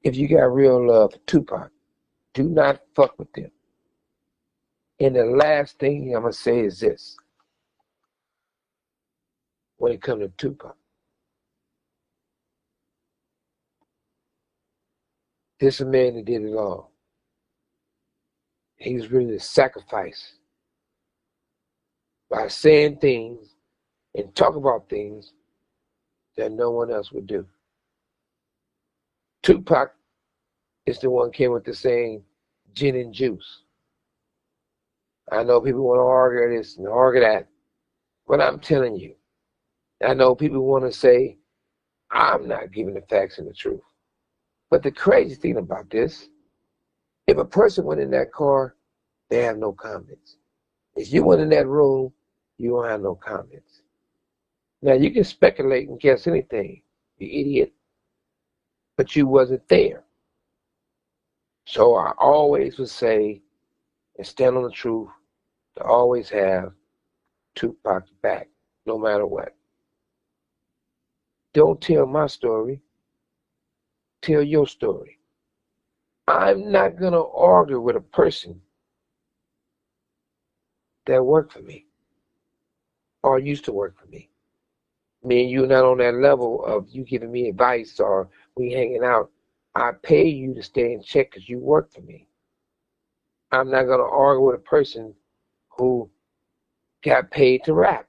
if you got real love for Tupac, do not fuck with them. And the last thing I'm going to say is this. When it comes to Tupac, this is a man that did it all. He was willing to sacrifice by saying things and talk about things that no one else would do. Tupac is the one who came with the saying, gin and juice. I know people want to argue this and argue that, but I'm telling you, I know people want to say, I'm not giving the facts and the truth. But the crazy thing about this, if a person went in that car, they have no comments. If you went in that room, you don't have no comments. Now, you can speculate and guess anything, you idiot, but you wasn't there. So I always would say, and stand on the truth, to always have Tupac's back, no matter what. Don't tell my story. Tell your story. I'm not going to argue with a person that worked for me or used to work for me. Me and you not on that level of you giving me advice or we hanging out. I pay you to stay in check because you work for me. I'm not going to argue with a person who got paid to rap.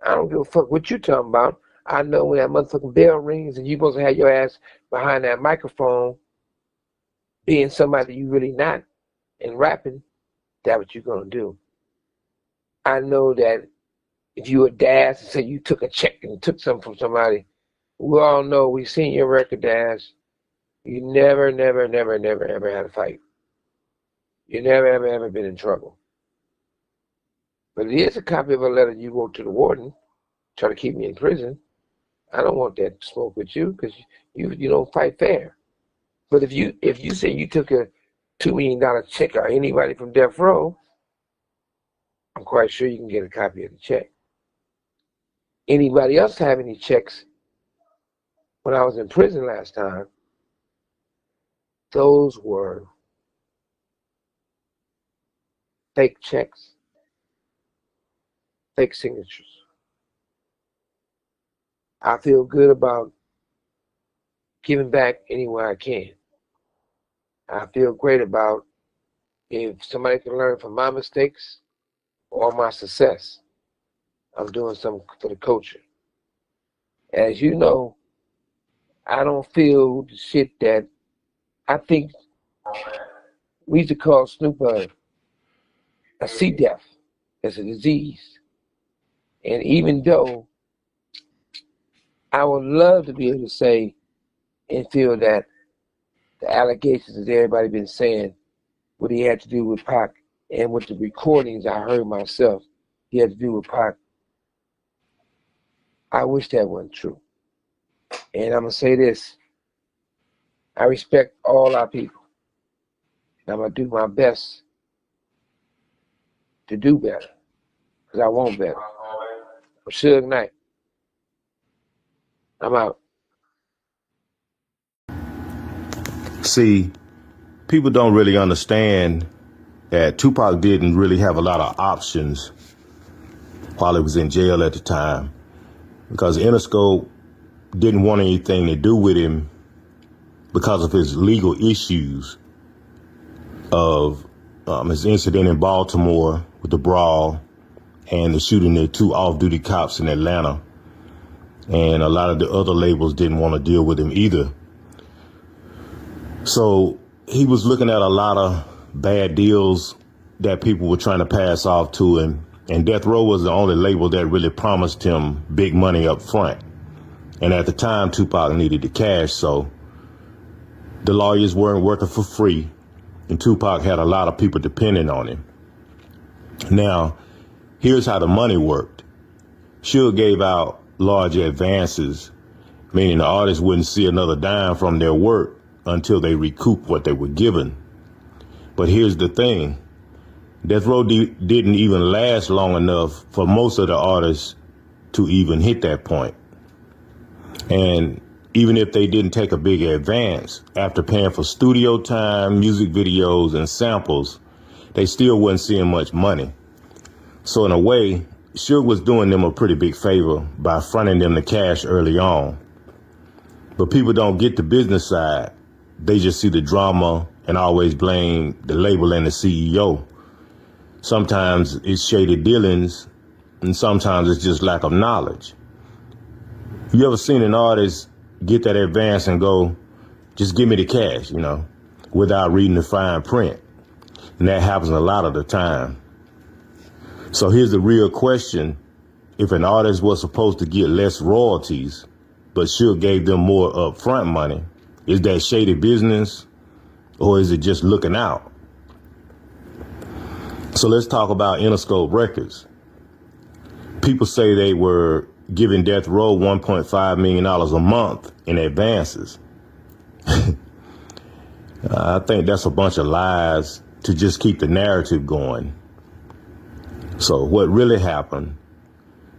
I don't give a fuck what you talking about. I know when that motherfucking bell rings and you supposed to have your ass behind that microphone being somebody you really not and rapping, that's what you're going to do. I know that if you were Dash and say you took a check and took something from somebody, we all know, we seen your record, Dash. You never, ever had a fight. You never, ever been in trouble. But it is a copy of a letter you wrote to the warden, trying to keep me in prison. I don't want that smoke with you because you don't fight fair. But if you say you took a $2 million check or anybody from death row, I'm quite sure you can get a copy of the check. Anybody else have any checks? When I was in prison last time, those were fake checks, fake signatures. I feel good about giving back any way I can. I feel great about if somebody can learn from my mistakes or my success. I'm doing something for the culture. As you know, I don't feel the shit that I think we used to call Snoopdogg a C. diff. It's a disease. And even though I would love to be able to say and feel that the allegations that everybody been saying, what he had to do with Pac, and with the recordings I heard myself, he had to do with Pac, I wish that wasn't true. And I'm going to say this, I respect all our people. And I'm going to do my best to do better, because I want better. I'm Suge Knight. I'm out. See, people don't really understand that Tupac didn't really have a lot of options while he was in jail at the time, because Interscope didn't want anything to do with him because of his legal issues of his incident in Baltimore with the brawl and the shooting of 2 off-duty cops in Atlanta. And a lot of the other labels didn't want to deal with him either. So he was looking at a lot of bad deals that people were trying to pass off to him. And Death Row was the only label that really promised him big money up front. And at the time, Tupac needed the cash, so the lawyers weren't working for free. And Tupac had a lot of people depending on him. Now, here's how the money worked. Suge gave out large advances, meaning the artists wouldn't see another dime from their work until they recoup what they were given. But here's the thing. Death Row didn't even last long enough for most of the artists to even hit that point. And even if they didn't take a big advance, after paying for studio time, music videos, and samples, they still wasn't seeing much money. So in a way, Suge was doing them a pretty big favor by fronting them the cash early on. But people don't get the business side. They just see the drama and always blame the label and the CEO. Sometimes it's shady dealings, and sometimes it's just lack of knowledge. You ever seen an artist get that advance and go, just give me the cash, without reading the fine print? And that happens a lot of the time. So here's the real question. If an artist was supposed to get less royalties, but Suge gave them more upfront money, is that shady business, or is it just looking out? So let's talk about Interscope Records. People say they were giving Death Row $1.5 million a month in advances. I think that's a bunch of lies to just keep the narrative going. So what really happened,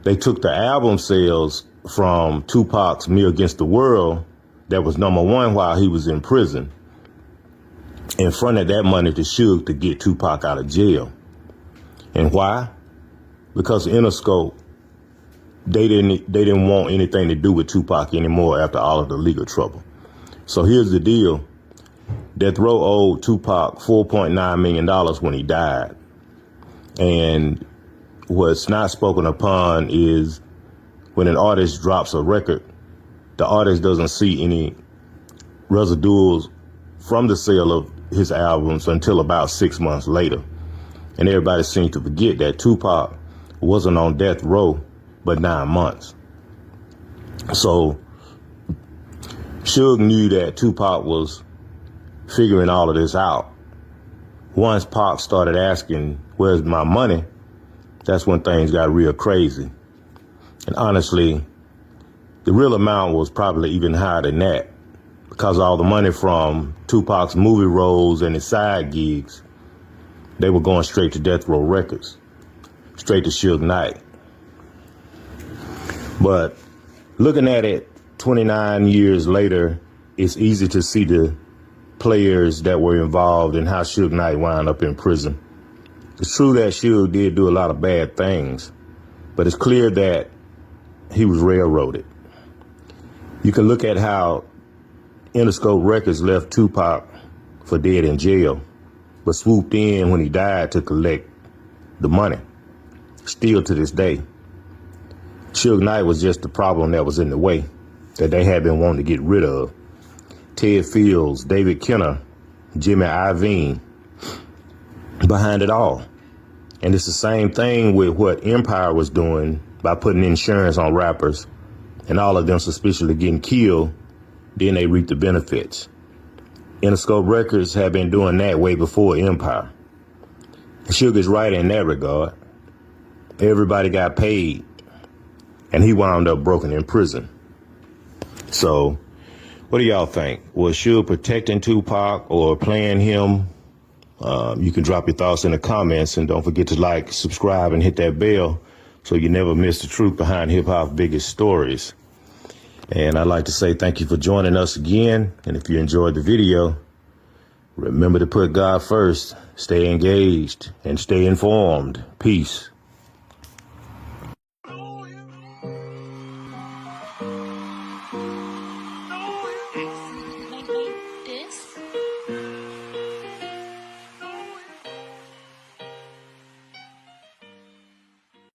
they took the album sales from Tupac's Me Against the World that was #1 while he was in prison, and fronted that money to Suge to get Tupac out of jail. And why? Because Interscope, they didn't want anything to do with Tupac anymore after all of the legal trouble. So here's the deal. Death Row owed Tupac $4.9 million when he died. And what's not spoken upon is when an artist drops a record, the artist doesn't see any residuals from the sale of his albums until about 6 months later. And everybody seems to forget that Tupac wasn't on death row but 9 months. So Suge knew that Tupac was figuring all of this out. Once Pac started asking, where's my money? That's when things got real crazy. And honestly, the real amount was probably even higher than that, because all the money from Tupac's movie roles and his side gigs, they were going straight to Death Row Records, straight to Suge Knight. But looking at it 29 years later, it's easy to see the players that were involved in how Suge Knight wound up in prison. It's true that Suge did do a lot of bad things, but it's clear that he was railroaded. You can look at how Interscope Records left Tupac for dead in jail, but swooped in when he died to collect the money. Still to this day, Suge Knight was just the problem that was in the way, that they had been wanting to get rid of. Ted Fields, David Kenner, Jimmy Iovine, behind it all. And it's the same thing with what Empire was doing by putting insurance on rappers and all of them suspiciously getting killed, then they reap the benefits. Interscope Records have been doing that way before Empire. Suge is right in that regard. Everybody got paid, and he wound up broken in prison. So, what do y'all think? Was Suge protecting Tupac or playing him? You can drop your thoughts in the comments, and don't forget to like, subscribe, and hit that bell so you never miss the truth behind hip-hop's biggest stories. And I'd like to say thank you for joining us again. And if you enjoyed the video, remember to put God first, stay engaged, and stay informed. Peace.